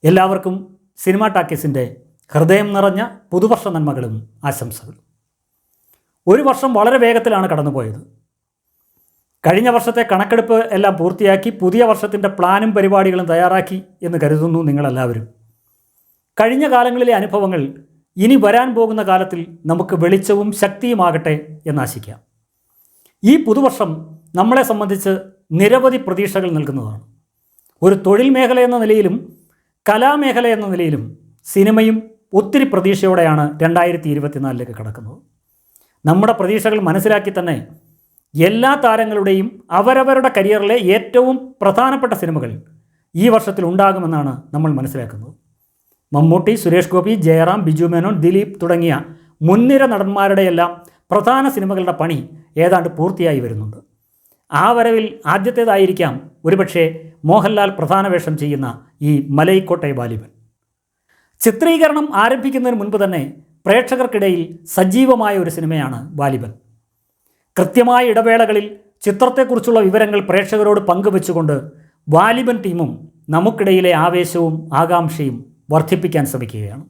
എല്ലാവർക്കും സിനിമാ ടാക്കീസിൻ്റെ ഹൃദയം നിറഞ്ഞ പുതുവർഷ നന്മകളും ആശംസകളും. ഒരു വർഷം വളരെ വേഗത്തിലാണ് കടന്നുപോയത്. കഴിഞ്ഞ വർഷത്തെ കണക്കെടുപ്പ് എല്ലാം പൂർത്തിയാക്കി പുതിയ വർഷത്തിൻ്റെ പ്ലാനും പരിപാടികളും തയ്യാറാക്കി എന്ന് കരുതുന്നു നിങ്ങളെല്ലാവരും. കഴിഞ്ഞ കാലങ്ങളിലെ അനുഭവങ്ങൾ ഇനി വരാൻ പോകുന്ന കാലത്തിൽ നമുക്ക് വെളിച്ചവും ശക്തിയുമാകട്ടെ എന്നാശിക്കാം. ഈ പുതുവർഷം നമ്മളെ സംബന്ധിച്ച് നിരവധി പ്രതീക്ഷകൾ നൽകുന്നതാണ്. ഒരു തൊഴിൽ മേഖല എന്ന നിലയിലും കലാമേഖല എന്ന നിലയിലും സിനിമയും ഒത്തിരി പ്രതീക്ഷയോടെയാണ് 2024 കടക്കുന്നത്. നമ്മുടെ പ്രതീക്ഷകൾ മനസ്സിലാക്കി തന്നെ എല്ലാ താരങ്ങളുടെയും അവരവരുടെ കരിയറിലെ ഏറ്റവും പ്രധാനപ്പെട്ട സിനിമകൾ ഈ വർഷത്തിൽ ഉണ്ടാകുമെന്നാണ് നമ്മൾ മനസ്സിലാക്കുന്നത്. മമ്മൂട്ടി, സുരേഷ് ഗോപി, ജയറാം, ബിജു മേനോൻ, ദിലീപ് തുടങ്ങിയ മുൻനിര നടന്മാരുടെയെല്ലാം പ്രധാന സിനിമകളുടെ പണി ഏതാണ്ട് പൂർത്തിയായി വരുന്നുണ്ട്. ആ വരവിൽ ആദ്യത്തേതായിരിക്കാം ഒരുപക്ഷെ മോഹൻലാൽ പ്രധാന വേഷം ചെയ്യുന്ന ഈ മലൈക്കോട്ടെ വാലിബൻ. ചിത്രീകരണം ആരംഭിക്കുന്നതിന് മുൻപ് തന്നെ പ്രേക്ഷകർക്കിടയിൽ സജീവമായ ഒരു സിനിമയാണ് വാലിബൻ. കൃത്യമായ ഇടവേളകളിൽ ചിത്രത്തെക്കുറിച്ചുള്ള വിവരങ്ങൾ പ്രേക്ഷകരോട് പങ്കുവെച്ചുകൊണ്ട് വാലിബൻ ടീമും നമുക്കിടയിലെ ആവേശവും ആകാംക്ഷയും വർദ്ധിപ്പിക്കാൻ ശ്രമിക്കുകയാണ്.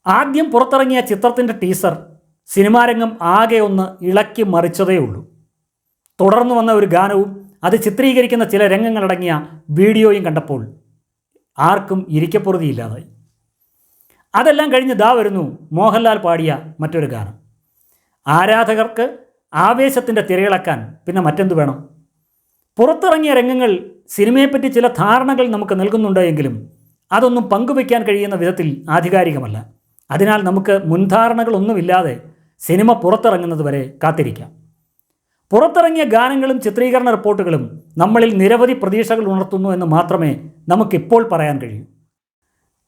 ആദ്യം പുറത്തിറങ്ങിയ ചിത്രത്തിൻ്റെ ടീസർ സിനിമാരംഗം ആകെ ഒന്ന് ഇളക്കി മറിച്ചതേയുള്ളൂ. തുടർന്ന് വന്ന ഒരു ഗാനവും അത് ചിത്രീകരിക്കുന്ന ചില രംഗങ്ങളടങ്ങിയ വീഡിയോയും കണ്ടപ്പോൾ ആർക്കും ഇരിക്കപ്പുറതിയില്ലാതായി. അതെല്ലാം കഴിഞ്ഞ് ദാ വരുന്നു മോഹൻലാൽ പാടിയ മറ്റൊരു ഗാനം. ആരാധകർക്ക് ആവേശത്തിൻ്റെ തിരയിളക്കാൻ പിന്നെ മറ്റെന്തു വേണം? പുറത്തിറങ്ങിയ രംഗങ്ങൾ സിനിമയെപ്പറ്റി ചില ധാരണകൾ നമുക്ക് നൽകുന്നുണ്ട് എങ്കിലും അതൊന്നും പങ്കുവയ്ക്കാൻ കഴിയുന്ന വിധത്തിൽ ആധികാരികമല്ല. അതിനാൽ നമുക്ക് മുൻധാരണകളൊന്നുമില്ലാതെ സിനിമ പുറത്തിറങ്ങുന്നത് വരെ കാത്തിരിക്കാം. പുറത്തിറങ്ങിയ ഗാനങ്ങളും ചിത്രീകരണ റിപ്പോർട്ടുകളും നമ്മളിൽ നിരവധി പ്രതീക്ഷകൾ ഉണർത്തുന്നു എന്ന് മാത്രമേ നമുക്കിപ്പോൾ പറയാൻ കഴിയൂ.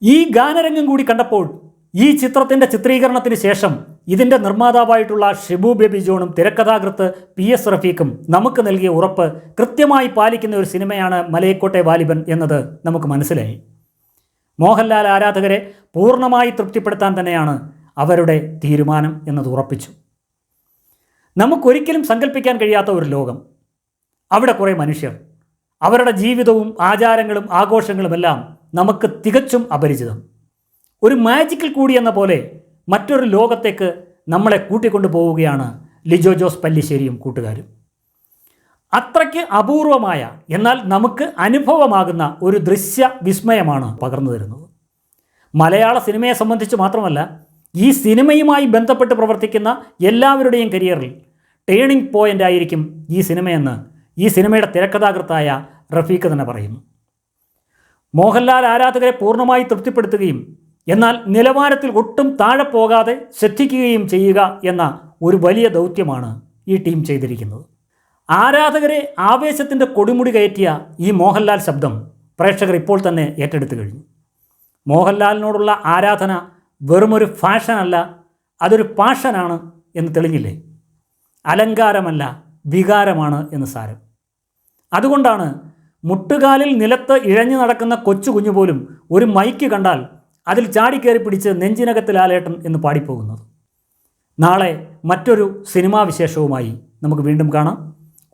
ഈ ഗാനരംഗം കൂടി കണ്ടപ്പോൾ ഈ ചിത്രത്തിൻ്റെ ചിത്രീകരണത്തിന് ശേഷം ഇതിൻ്റെ നിർമ്മാതാവായിട്ടുള്ള ഷിബു ബേബി ജോണും തിരക്കഥാകൃത്ത് PS റഫീഖും നമുക്ക് നൽകിയ ഉറപ്പ് കൃത്യമായി പാലിക്കുന്ന ഒരു സിനിമയാണ് മലൈക്കോട്ടെ വാലിബൻ എന്നത് നമുക്ക് മനസ്സിലായി. മോഹൻലാൽ ആരാധകരെ പൂർണ്ണമായി തൃപ്തിപ്പെടുത്താൻ തന്നെയാണ് അവരുടെ തീരുമാനം എന്നത് ഉറപ്പിച്ചു. നമുക്കൊരിക്കലും സങ്കല്പിക്കാൻ കഴിയാത്ത ഒരു ലോകം, അവിടെ കുറേ മനുഷ്യർ, അവരുടെ ജീവിതവും ആചാരങ്ങളും ആഘോഷങ്ങളുമെല്ലാം നമുക്ക് തികച്ചും അപരിചിതം. ഒരു മാജിക്കിൽ കൂടി എന്ന പോലെ മറ്റൊരു ലോകത്തേക്ക് നമ്മളെ കൂട്ടിക്കൊണ്ടു പോവുകയാണ് ലിജോ ജോസ് പല്ലിശ്ശേരിയും കൂട്ടുകാരും. അത്രയ്ക്ക് അപൂർവമായ എന്നാൽ നമുക്ക് അനുഭവമാകുന്ന ഒരു ദൃശ്യ വിസ്മയമാണ് പകർന്നു തരുന്നത്. മലയാള സിനിമയെ സംബന്ധിച്ച് മാത്രമല്ല, ഈ സിനിമയുമായി ബന്ധപ്പെട്ട് പ്രവർത്തിക്കുന്ന എല്ലാവരുടെയും കരിയറിൽ ടേണിംഗ് പോയിൻ്റ് ആയിരിക്കും ഈ സിനിമയെന്ന് ഈ സിനിമയുടെ തിരക്കഥാകൃത്തായ റഫീഖ് തന്നെ പറയുന്നു. മോഹൻലാൽ ആരാധകരെ പൂർണ്ണമായി തൃപ്തിപ്പെടുത്തുകയും എന്നാൽ നിലവാരത്തിൽ ഒട്ടും താഴെ പോകാതെ ശ്രദ്ധിക്കുകയും ചെയ്യുക എന്ന ഒരു വലിയ ദൗത്യമാണ് ഈ ടീം ചെയ്തിരിക്കുന്നത്. ആരാധകരെ ആവേശത്തിൻ്റെ കൊടിമുടി കയറ്റിയ ഈ മോഹൻലാൽ ശബ്ദം പ്രേക്ഷകർ ഇപ്പോൾ തന്നെ ഏറ്റെടുത്തു കഴിഞ്ഞു. മോഹൻലാലിനോടുള്ള ആരാധന വെറുമൊരു ഫാഷനല്ല, അതൊരു പാഷനാണ് എന്ന് തെളിഞ്ഞില്ലേ? അലങ്കാരമല്ല, വികാരമാണ് എന്ന് സാരം. അതുകൊണ്ടാണ് മുട്ടുകാലിൽ നിലത്ത് ഇഴഞ്ഞു നടക്കുന്ന കൊച്ചു കുഞ്ഞു പോലും ഒരു മൈക്ക് കണ്ടാൽ അതിൽ ചാടിക്കയറി പിടിച്ച് നെഞ്ചിനകത്ത് ലാലേട്ടൻ എന്ന് പാടിപ്പോകുന്നത്. നാളെ മറ്റൊരു സിനിമാ വിശേഷവുമായി നമുക്ക് വീണ്ടും കാണാം.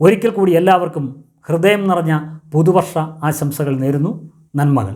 ഒരിക്കൽ കൂടി എല്ലാവർക്കും ഹൃദയം നിറഞ്ഞ പുതുവർഷ ആശംസകൾ നേരുന്നു. നന്മകൾ.